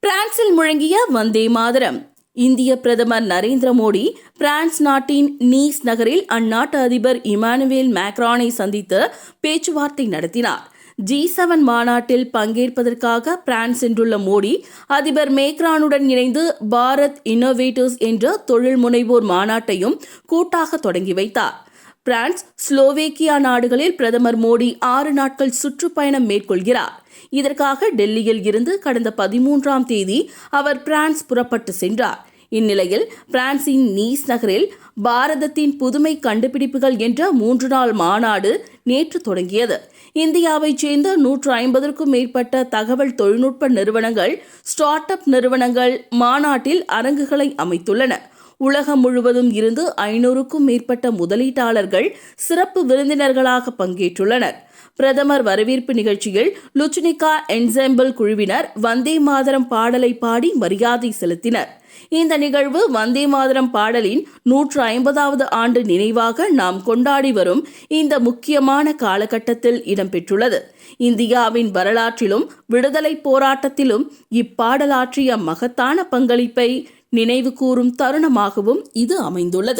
பிரான்சில் முழங்கிய வந்தே மாதரம். இந்திய பிரதமர் நரேந்திர மோடி பிரான்ஸ் நாட்டின் நீஸ் நகரில் அந்நாட்டு அதிபர் இமானுவேல் மேக்ரானை சந்தித்து பேச்சுவார்த்தை நடத்தினார். G7 மாநாட்டில் பங்கேற்பதற்காக பிரான்ஸ் சென்றுள்ள மோடி அதிபர் மேக்ரானுடன் இணைந்து பாரத் இன்னோவேட்டர்ஸ் என்ற தொழில் முனைவோர் மாநாட்டையும் கூட்டாக தொடங்கி வைத்தார். பிரான்ஸ், ஸ்லோவேக்கியா நாடுகளில் பிரதமர் மோடி 6 நாட்கள் சுற்றுப்பயணம் மேற்கொள்கிறார். இதற்காக டெல்லியில் இருந்து கடந்த 13ஆம் தேதி அவர் பிரான்ஸ் புறப்பட்டு சென்றார். இந்நிலையில் பிரான்சின் நீஸ் நகரில் பாரதத்தின் புதுமை கண்டுபிடிப்புகள் என்ற 3 நாள் மாநாடு நேற்று தொடங்கியது. இந்தியாவைச் சேர்ந்த 150க்கும் மேற்பட்ட தகவல் தொழில்நுட்ப நிறுவனங்கள், ஸ்டார்ட் அப் நிறுவனங்கள் மாநாட்டில் அரங்குகளை அமைத்துள்ளன. உலகம் முழுவதும் இருந்து 500க்கும் மேற்பட்ட முதலீட்டாளர்கள் சிறப்பு விருந்தினர்களாக பங்கேற்றுள்ளனர். பிரதமர் வரவேற்பு நிகழ்ச்சியில் லுச்னிகா என்செம்பிள் குழுவினர் வந்தே மாதரம் பாடலை பாடி மரியாதை செலுத்தினர். இந்த நிகழ்வு வந்தே மாதரம் பாடலின் 150வது ஆண்டு நினைவாக நாம் கொண்டாடி வரும் இந்த முக்கியமான காலகட்டத்தில் இடம்பெற்றுள்ளது. இந்தியாவின் வரலாற்றிலும் விடுதலை போராட்டத்திலும் இப்பாடலாற்றிய மகத்தான பங்களிப்பை நினைவு கூறும் தருணமாகவும் இது அமைந்துள்ளது.